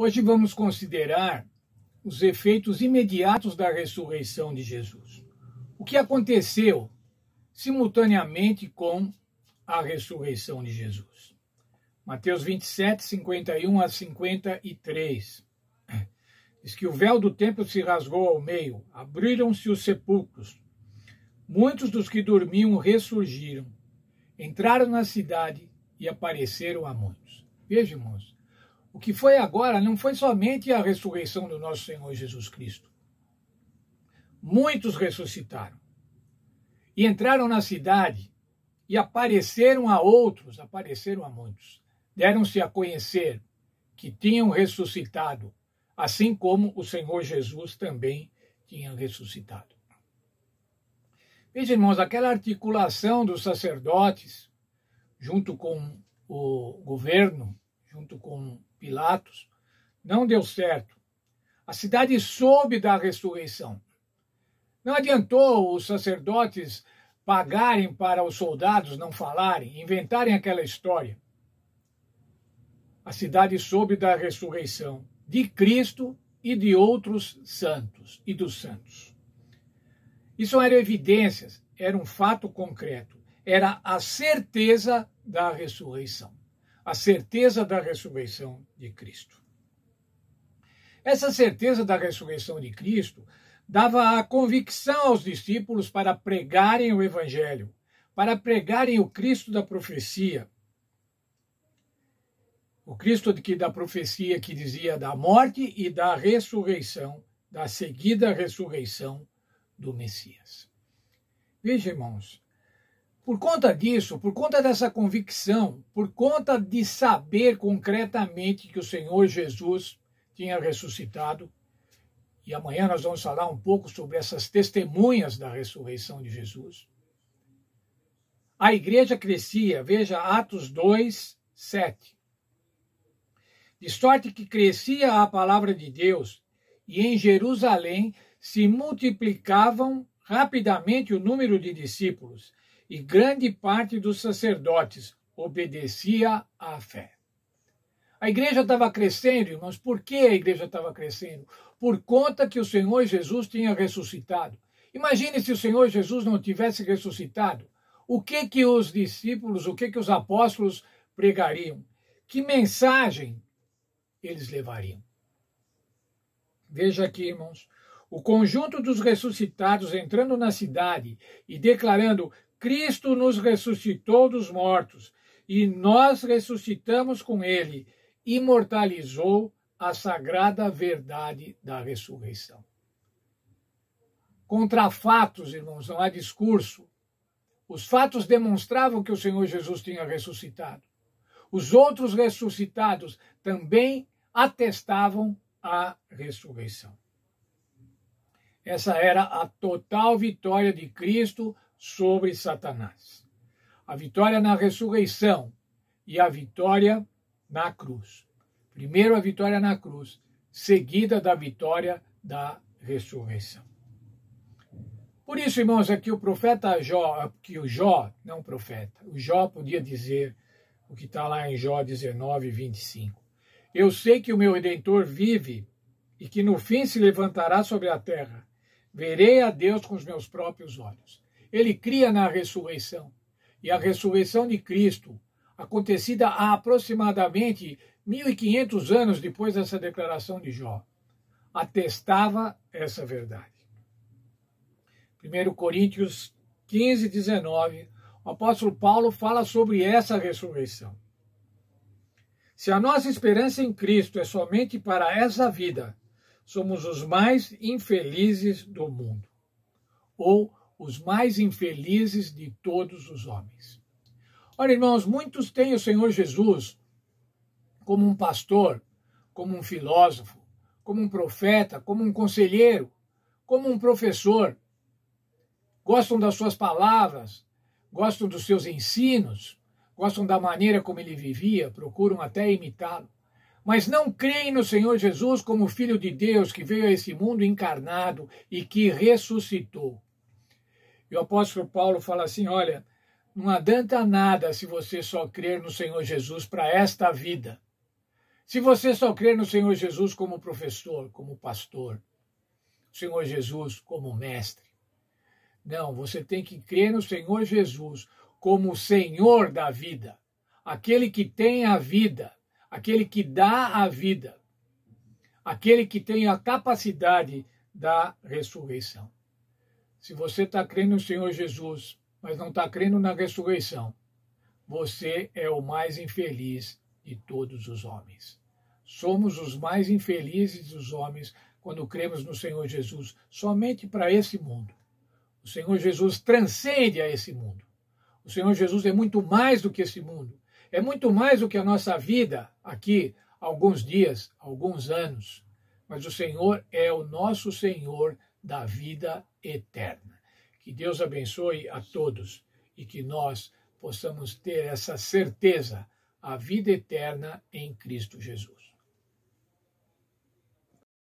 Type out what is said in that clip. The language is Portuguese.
Hoje vamos considerar os efeitos imediatos da ressurreição de Jesus. O que aconteceu simultaneamente com a ressurreição de Jesus. Mateus 27, 51 a 53. Diz que o véu do templo se rasgou ao meio, abriram-se os sepulcros. Muitos dos que dormiam ressurgiram, entraram na cidade e apareceram a muitos. Veja, irmãos, o que foi agora não foi somente a ressurreição do nosso Senhor Jesus Cristo. Muitos ressuscitaram e entraram na cidade e apareceram a outros, apareceram a muitos. Deram-se a conhecer que tinham ressuscitado, assim como o Senhor Jesus também tinha ressuscitado. Veja, irmãos, aquela articulação dos sacerdotes, junto com o governo, junto com Pilatos, não deu certo. A cidade soube da ressurreição. Não adiantou os sacerdotes pagarem para os soldados não falarem, inventarem aquela história. A cidade soube da ressurreição de Cristo e de outros santos e dos santos. Isso eram evidências, era um fato concreto, era a certeza da ressurreição, a certeza da ressurreição de Cristo. Essa certeza da ressurreição de Cristo dava a convicção aos discípulos para pregarem o Evangelho, para pregarem o Cristo da profecia. O Cristo da profecia que dizia da morte e da ressurreição, da seguida ressurreição do Messias. Veja, irmãos, por conta disso, por conta dessa convicção, por conta de saber concretamente que o Senhor Jesus tinha ressuscitado, e amanhã nós vamos falar um pouco sobre essas testemunhas da ressurreição de Jesus, a igreja crescia, veja Atos 2, 7. De sorte que crescia a palavra de Deus, e em Jerusalém se multiplicavam rapidamente o número de discípulos, e grande parte dos sacerdotes obedecia à fé. A igreja estava crescendo, irmãos. Por que a igreja estava crescendo? Por conta que o Senhor Jesus tinha ressuscitado. Imagine se o Senhor Jesus não tivesse ressuscitado. O que os discípulos, o que os apóstolos pregariam? Que mensagem eles levariam? Veja aqui, irmãos. O conjunto dos ressuscitados entrando na cidade e declarando: Cristo nos ressuscitou dos mortos e nós ressuscitamos com ele, imortalizou a sagrada verdade da ressurreição. Contra fatos, irmãos, não há discurso. Os fatos demonstravam que o Senhor Jesus tinha ressuscitado. Os outros ressuscitados também atestavam a ressurreição. Essa era a total vitória de Cristo sobre Satanás. A vitória na ressurreição e a vitória na cruz. Primeiro a vitória na cruz, seguida da vitória da ressurreição. Por isso, irmãos, aqui o profeta Jó, o Jó podia dizer o que está lá em Jó 19, 25. Eu sei que o meu Redentor vive e que no fim se levantará sobre a terra. Verei a Deus com os meus próprios olhos. Ele cria na ressurreição. E a ressurreição de Cristo, acontecida há aproximadamente 1.500 anos depois dessa declaração de Jó, atestava essa verdade. 1 Coríntios 15, 19, o apóstolo Paulo fala sobre essa ressurreição. Se a nossa esperança em Cristo é somente para essa vida, somos os mais infelizes do mundo, ou os mais infelizes de todos os homens. Olha, irmãos, muitos têm o Senhor Jesus como um pastor, como um filósofo, como um profeta, como um conselheiro, como um professor. Gostam das suas palavras, gostam dos seus ensinos, gostam da maneira como ele vivia, procuram até imitá-lo. Mas não creem no Senhor Jesus como Filho de Deus que veio a esse mundo encarnado e que ressuscitou. E o apóstolo Paulo fala assim, olha, não adianta nada se você só crer no Senhor Jesus para esta vida. Se você só crê no Senhor Jesus como professor, como pastor, o Senhor Jesus como mestre, não, você tem que crer no Senhor Jesus como o Senhor da vida, aquele que tem a vida, aquele que dá a vida, aquele que tem a capacidade da ressurreição. Se você está crendo no Senhor Jesus, mas não está crendo na ressurreição, você é o mais infeliz de todos os homens. Somos os mais infelizes dos homens quando cremos no Senhor Jesus somente para esse mundo. O Senhor Jesus transcende a esse mundo. O Senhor Jesus é muito mais do que esse mundo. É muito mais do que a nossa vida aqui, alguns dias, alguns anos. Mas o Senhor é o nosso Senhor da vida eterna. Que Deus abençoe a todos e que nós possamos ter essa certeza, a vida eterna em Cristo Jesus.